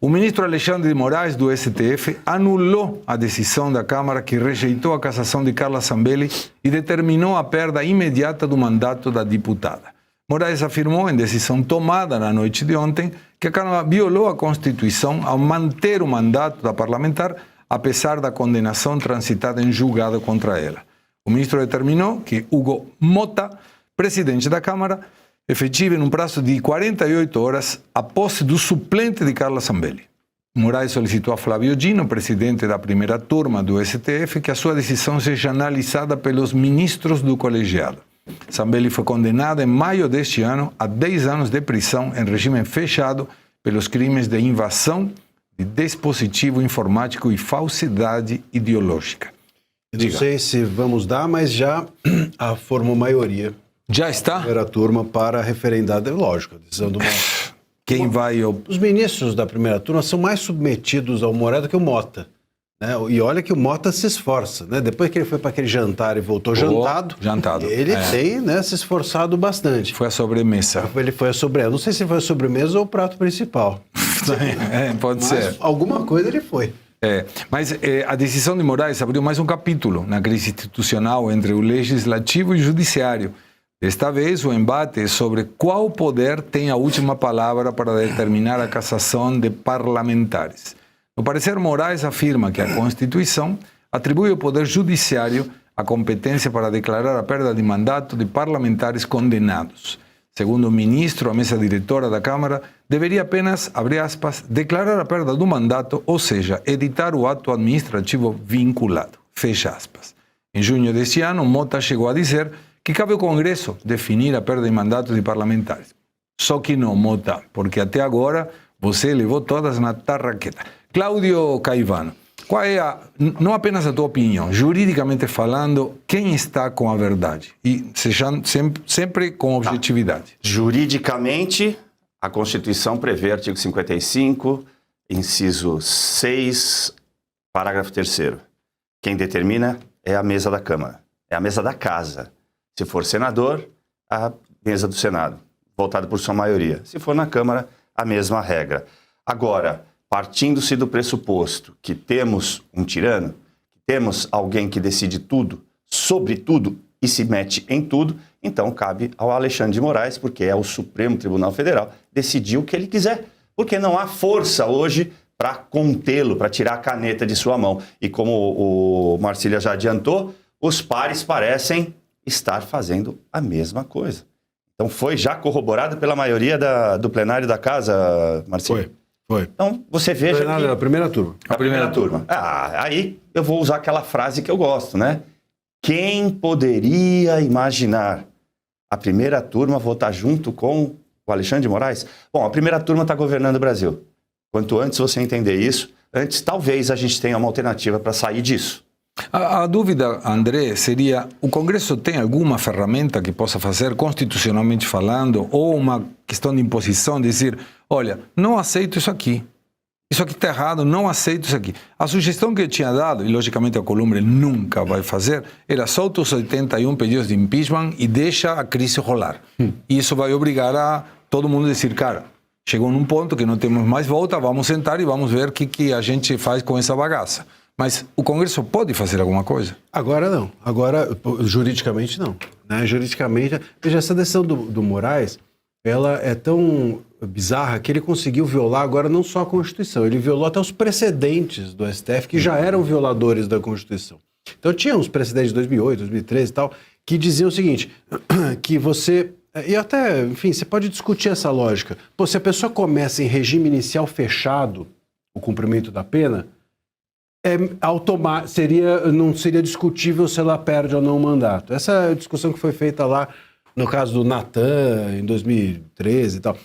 O ministro Alexandre de Moraes, do STF, anulou a decisão da Câmara que rejeitou a cassação de Carla Zambelli e determinou a perda imediata do mandato da diputada. Moraes afirmou, em decisão tomada na noite de ontem, que a Câmara violou a Constituição ao manter o mandato da parlamentar, apesar da condenação transitada em julgado contra ela. O ministro determinou que Hugo Mota, presidente da Câmara, efetive num prazo de 48 horas a posse do suplente de Carla Zambelli. Moraes solicitou a Flávio Dino, presidente da primeira turma do STF, que a sua decisão seja analisada pelos ministros do colegiado. Zambelli foi condenada em maio deste ano a 10 anos de prisão em regime fechado pelos crimes de invasão de dispositivo informático e falsidade ideológica. Não sei se vamos dar, mas já formou maioria. Já está? Primeira turma para referendar, lógico, a decisão do Mota. Quem vai... Os ministros da primeira turma são mais submetidos ao Moraes do que o Mota. Né? E olha que o Mota se esforça. Né? Depois que ele foi para aquele jantar e voltou jantado, ele tem, né, se esforçado bastante. Foi a sobremesa. Ele foi a sobremesa. Não sei se foi a sobremesa ou o prato principal. Pode ser. Alguma coisa ele foi. Mas a decisão de Moraes abriu mais um capítulo na crise institucional entre o Legislativo e o Judiciário. Desta vez, o embate é sobre qual poder tem a última palavra para determinar a cassação de parlamentares. No parecer, Moraes afirma que a Constituição atribui ao Poder Judiciário a competência para declarar a perda de mandato de parlamentares condenados. Segundo o ministro, a mesa diretora da Câmara deveria apenas, abre aspas, declarar a perda do mandato, ou seja, editar o ato administrativo vinculado, fecha aspas. Em junho deste ano, Mota chegou a dizer que cabe ao Congresso definir a perda de mandato de parlamentares. Só que não, Mota, porque até agora você levou todas na tarraqueta. Cláudio Caivano, qual é não apenas a tua opinião, juridicamente falando, quem está com a verdade? E sempre com objetividade. Juridicamente, a Constituição prevê, artigo 55, inciso 6, parágrafo 3º. Quem determina é a mesa da Câmara, é a mesa da Casa. Se for senador, a mesa do Senado, votada por sua maioria. Se for na Câmara, a mesma regra. Agora, partindo-se do pressuposto que temos um tirano, que temos alguém que decide tudo, sobre tudo e se mete em tudo, então cabe ao Alexandre de Moraes, porque é o Supremo Tribunal Federal, decidir o que ele quiser. Porque não há força hoje para contê-lo, para tirar a caneta de sua mão. E como o Marcília já adiantou, os pares parecem estar fazendo a mesma coisa. Então foi já corroborado pela maioria do plenário da Casa, Marcílio? Foi. Então você veja a primeira turma. A primeira turma. Aí eu vou usar aquela frase que eu gosto, né? Quem poderia imaginar a primeira turma votar junto com o Alexandre de Moraes? Bom, a primeira turma está governando o Brasil. Quanto antes você entender isso, antes talvez a gente tenha uma alternativa para sair disso. A dúvida, André, seria, o Congresso tem alguma ferramenta que possa fazer, constitucionalmente falando, ou uma questão de imposição, dizer, olha, não aceito isso aqui está errado, não aceito isso aqui. A sugestão que eu tinha dado, e logicamente a Columbre nunca vai fazer, era solta os 81 pedidos de impeachment e deixa a crise rolar. E isso vai obrigar a todo mundo a dizer, cara, chegou num ponto que não temos mais volta, vamos sentar e vamos ver o que a gente faz com essa bagaça. Mas o Congresso pode fazer alguma coisa? Agora não. Agora, juridicamente, não. Né? Juridicamente, veja, essa decisão do Moraes, ela é tão bizarra que ele conseguiu violar agora não só a Constituição, ele violou até os precedentes do STF, que já eram violadores da Constituição. Então, tinha uns precedentes de 2008, 2013 e tal, que diziam o seguinte, que você... E até, enfim, você pode discutir essa lógica. Pô, se a pessoa começa em regime inicial fechado, o cumprimento da pena... não seria discutível se ela perde ou não o mandato. Essa é a discussão que foi feita lá no caso do Natan, em 2013 e tal.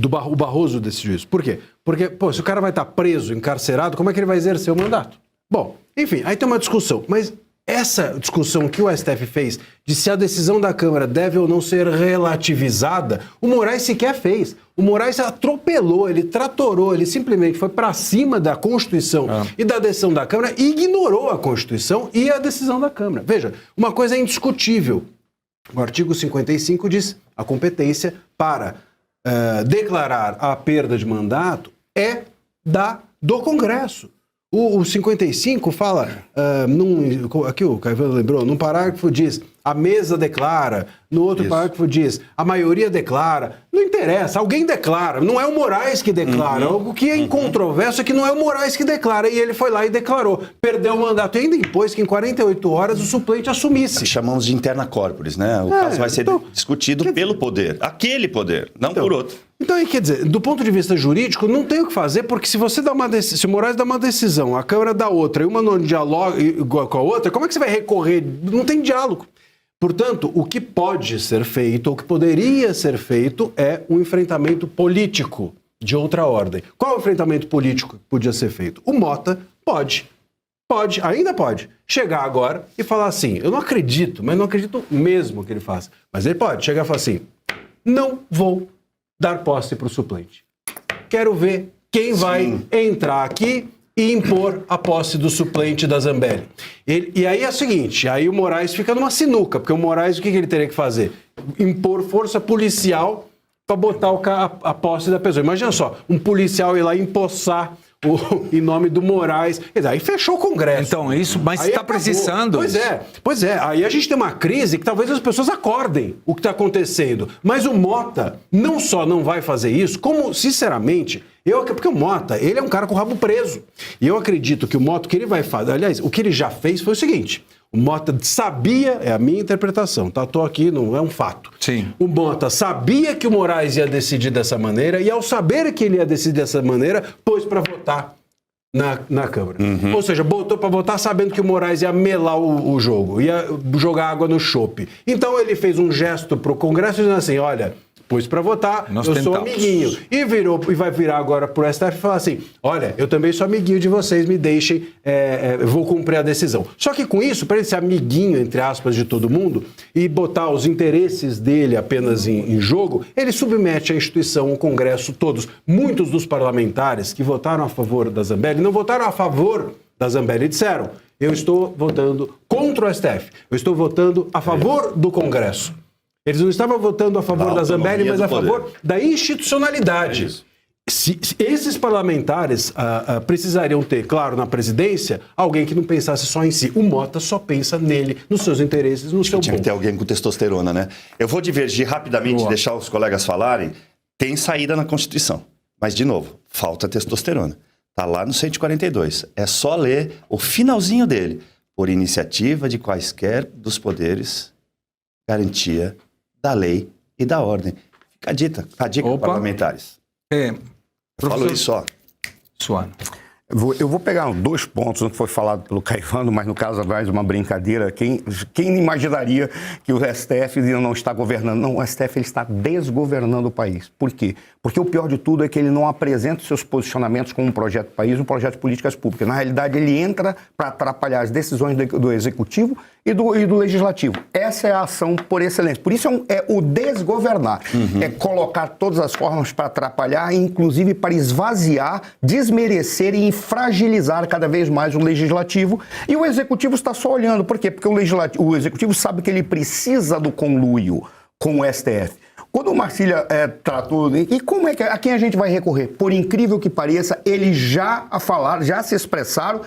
O Barroso decidiu isso. Por quê? Porque, se o cara vai estar preso, encarcerado, como é que ele vai exercer o mandato? Bom, enfim, aí tem uma discussão. Mas essa discussão que o STF fez de se a decisão da Câmara deve ou não ser relativizada, o Moraes sequer fez. O Moraes atropelou, ele tratorou, ele simplesmente foi para cima da Constituição e da decisão da Câmara e ignorou a Constituição e a decisão da Câmara. Veja, uma coisa é indiscutível. O artigo 55 diz a competência para declarar a perda de mandato é do Congresso. O 55 fala, aqui o Caivano lembrou, num parágrafo diz, a mesa declara, no outro parágrafo diz, a maioria declara. Não interessa, alguém declara, não é o Moraes que declara. O que é incontroverso é que não é o Moraes que declara, e ele foi lá e declarou. Perdeu o mandato e ainda impôs que em 48 horas o suplente assumisse. Chamamos de interna corporis, né? O caso vai ser discutido pelo poder, aquele poder, não por outro. Então, quer dizer, do ponto de vista jurídico, não tem o que fazer, porque se você dá se o Moraes dá uma decisão, a Câmara dá outra, e uma não dialoga igual com a outra, como é que você vai recorrer? Não tem diálogo. Portanto, o que pode ser feito, ou o que poderia ser feito, é um enfrentamento político de outra ordem. Qual é o enfrentamento político que podia ser feito? O Mota ainda pode, chegar agora e falar assim, eu não acredito, mas não acredito mesmo que ele faça. Mas ele pode chegar e falar assim, não vou dar posse para o suplente. Quero ver quem vai entrar aqui e impor a posse do suplente da Zambelli. E aí é o seguinte, aí o Moraes fica numa sinuca, porque o Moraes, o que ele teria que fazer? Impor força policial para botar a posse da pessoa. Imagina só, um policial ir lá empossar em nome do Moraes. Aí fechou o Congresso. Então, isso, mas está precisando. Pois é. Aí a gente tem uma crise que talvez as pessoas acordem o que está acontecendo. Mas o Mota não só não vai fazer isso, como, sinceramente, porque o Mota, ele é um cara com o rabo preso. E eu acredito que o Mota, o que ele vai fazer, aliás, o que ele já fez foi o seguinte. O Mota sabia, é a minha interpretação, tá? Tô aqui, não é um fato. Sim. O Mota sabia que o Moraes ia decidir dessa maneira e ao saber que ele ia decidir dessa maneira, pôs para votar na Câmara. Ou seja, botou para votar sabendo que o Moraes ia melar o jogo, ia jogar água no chope. Então ele fez um gesto pro Congresso dizendo assim, olha, pôs para votar, sou amiguinho. E vai virar agora pro STF e falar assim, olha, eu também sou amiguinho de vocês, me deixem, eu vou cumprir a decisão. Só que com isso, para ele ser amiguinho, entre aspas, de todo mundo, e botar os interesses dele apenas em jogo, ele submete a instituição, o Congresso, todos. Muitos dos parlamentares que votaram a favor da Zambelli, não votaram a favor da Zambelli, disseram, eu estou votando contra o STF, eu estou votando a favor do Congresso. Eles não estavam votando a favor da Zambelli, mas a favor da institucionalidade. Se esses parlamentares precisariam ter, claro, na presidência, alguém que não pensasse só em si. O Mota só pensa nele, nos seus interesses, no seu Tinha que ter alguém com testosterona, né? Eu vou divergir rapidamente, deixar os colegas falarem. Tem saída na Constituição. Mas, de novo, falta testosterona. Está lá no 142. É só ler o finalzinho dele. Por iniciativa de quaisquer dos poderes, garantia da lei e da ordem. Fica a dica, parlamentares. Falou isso, ó. Suano. Eu vou pegar 2 pontos, um que foi falado pelo Caivano, mas no caso mais uma brincadeira. Quem imaginaria que o STF não está governando? Não, o STF ele está desgovernando o país. Por quê? Porque o pior de tudo é que ele não apresenta os seus posicionamentos como um projeto de país, um projeto de políticas públicas. Na realidade, ele entra para atrapalhar as decisões do Executivo e do Legislativo. Essa é a ação por excelência. Por isso é o desgovernar. É colocar todas as formas para atrapalhar, inclusive para esvaziar, desmerecer e fragilizar cada vez mais o Legislativo. E o Executivo está só olhando. Por quê? Porque o Executivo sabe que ele precisa do conluio com o STF. Quando o Marcília tratou... E como é que a quem a gente vai recorrer? Por incrível que pareça, eles já se expressaram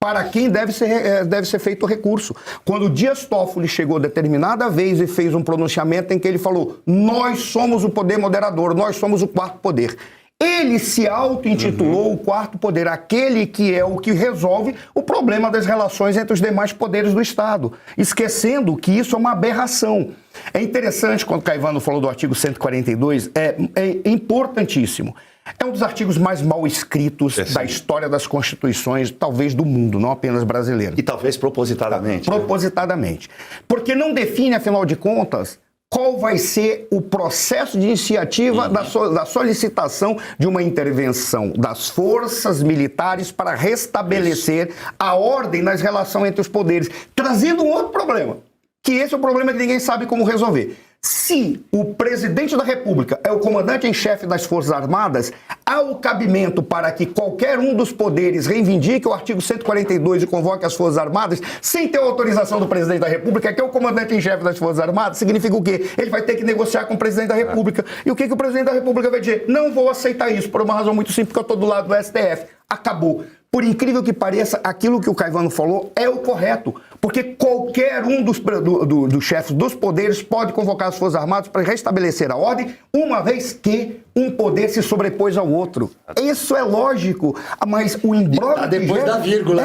para quem deve ser feito o recurso. Quando o Dias Toffoli chegou determinada vez e fez um pronunciamento em que ele falou, nós somos o poder moderador, nós somos o quarto poder. Ele se auto-intitulou o quarto poder, aquele que é o que resolve o problema das relações entre os demais poderes do Estado, esquecendo que isso é uma aberração. É interessante quando o Caivano falou do artigo 142, é importantíssimo. É um dos artigos mais mal escritos da história das constituições, talvez do mundo, não apenas brasileiro. E talvez propositadamente. Propositadamente. Porque não define, afinal de contas, qual vai ser o processo de iniciativa da solicitação de uma intervenção das forças militares para restabelecer a ordem nas relações entre os poderes, trazendo um outro problema, que esse é o problema que ninguém sabe como resolver. Se o presidente da República é o comandante em chefe das Forças Armadas, há o cabimento para que qualquer um dos poderes reivindique o artigo 142 e convoque as Forças Armadas sem ter autorização do presidente da República, que é o comandante em chefe das Forças Armadas. Significa o quê? Ele vai ter que negociar com o presidente da República. E o que o presidente da República vai dizer? Não vou aceitar isso, por uma razão muito simples, porque eu estou do lado do STF. Acabou. Por incrível que pareça, aquilo que o Caivano falou é o correto, porque qualquer um dos chefes dos poderes pode convocar as Forças Armadas para restabelecer a ordem, uma vez que um poder se sobrepôs ao outro. Isso é lógico, mas o imbróglio... Depois da vírgula.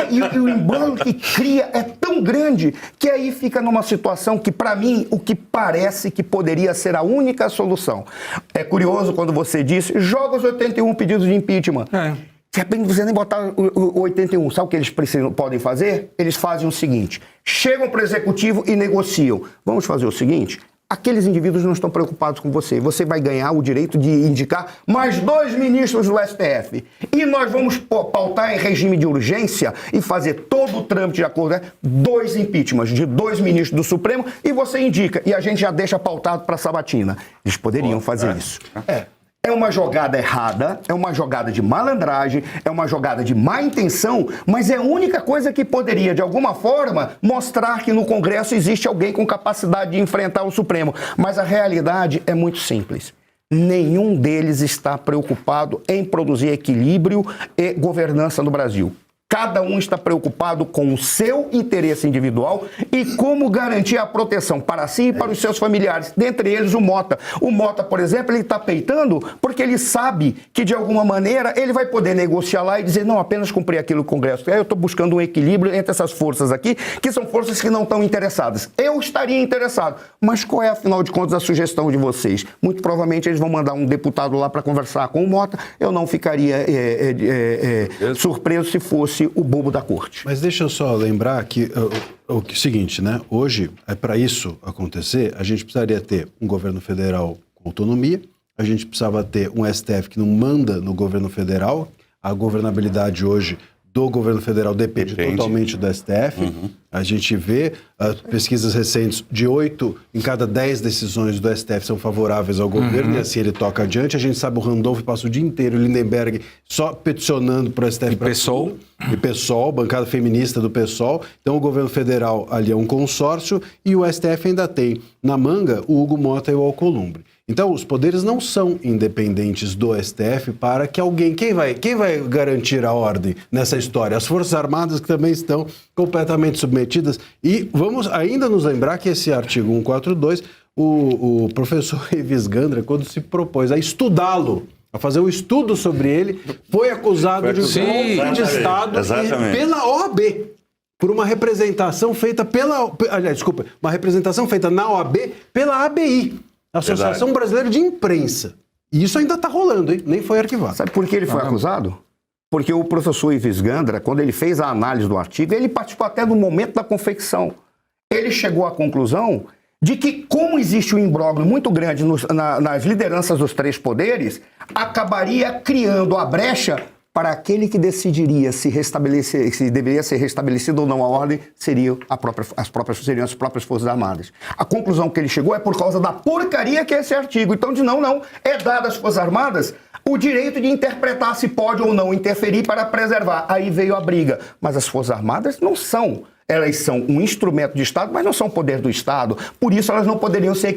E o imbróglio que cria é tão grande que aí fica numa situação que, para mim, o que parece que poderia ser a única solução. É curioso quando você disse, joga os 81 pedidos de impeachment. De repente, não precisa nem botar o 81. Sabe o que eles podem fazer? Eles fazem o seguinte, chegam para o executivo e negociam. Vamos fazer o seguinte, aqueles indivíduos não estão preocupados com você. Você vai ganhar o direito de indicar mais 2 ministros do STF. E nós vamos pautar em regime de urgência e fazer todo o trâmite de acordo, 2 impeachments de 2 ministros do Supremo e você indica. E a gente já deixa pautado para a sabatina. Eles poderiam fazer isso. É uma jogada errada, é uma jogada de malandragem, é uma jogada de má intenção, mas é a única coisa que poderia, de alguma forma, mostrar que no Congresso existe alguém com capacidade de enfrentar o Supremo. Mas a realidade é muito simples. Nenhum deles está preocupado em produzir equilíbrio e governança no Brasil. Cada um está preocupado com o seu interesse individual e como garantir a proteção para si e para os seus familiares. Dentre eles, o Mota. O Mota, por exemplo, ele está peitando porque ele sabe que, de alguma maneira, ele vai poder negociar lá e dizer, não, apenas cumprir aquilo que o Congresso quer. Eu estou buscando um equilíbrio entre essas forças aqui, que são forças que não estão interessadas. Eu estaria interessado. Mas qual é, afinal de contas, a sugestão de vocês? Muito provavelmente eles vão mandar um deputado lá para conversar com o Mota. Eu não ficaria surpreso se fosse o bobo da corte. Mas deixa eu só lembrar que o seguinte, né? Hoje, para isso acontecer, a gente precisaria ter um governo federal com autonomia, a gente precisava ter um STF que não manda no governo federal, a governabilidade hoje do governo federal depende totalmente do STF. A gente vê pesquisas recentes de 8 em cada 10 decisões do STF são favoráveis ao governo e assim ele toca adiante. A gente sabe o Randolph passa o dia inteiro, o Lindenberg, só peticionando para o STF. E PSOL, bancada feminista do PSOL. Então o governo federal ali é um consórcio e o STF ainda tem na manga o Hugo Mota e o Alcolumbre. Então, os poderes não são independentes do STF para que alguém... Quem vai garantir a ordem nessa história? As Forças Armadas que também estão completamente submetidas. E vamos ainda nos lembrar que esse artigo 142, o professor Ives Gandra, quando se propôs a estudá-lo, a fazer um estudo sobre ele, foi acusado de golpe de Estado pela OAB. Por uma representação feita uma representação feita na OAB pela ABI. Associação Brasileira de Imprensa. E isso ainda está rolando, hein? Nem foi arquivado. Sabe por que ele foi acusado? Porque o professor Ives Gandra, quando ele fez a análise do artigo, ele participou até do momento da confecção. Ele chegou à conclusão de que, como existe um imbróglio muito grande nas lideranças dos 3 poderes, acabaria criando a brecha para aquele que decidiria se deveria ser restabelecido ou não a ordem, seriam as próprias Forças Armadas. A conclusão que ele chegou é por causa da porcaria que é esse artigo. Então, é dado às Forças Armadas o direito de interpretar se pode ou não interferir para preservar. Aí veio a briga. Mas as Forças Armadas não são. Elas são um instrumento de Estado, mas não são poder do Estado. Por isso, elas não poderiam ser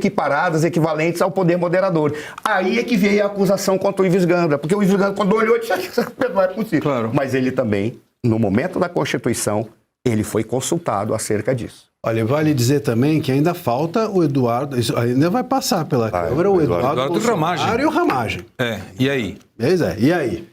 equivalentes ao poder moderador. Aí é que veio a acusação contra o Ives Gandra, porque o Ives Gandra, quando olhou, disse que não é possível. Claro. Mas ele também, no momento da Constituição, ele foi consultado acerca disso. Olha, vale dizer também que ainda falta o Eduardo, isso ainda vai passar pela Câmara, o Eduardo Ramagem. E o Ramagem. E aí? Pois é, e aí?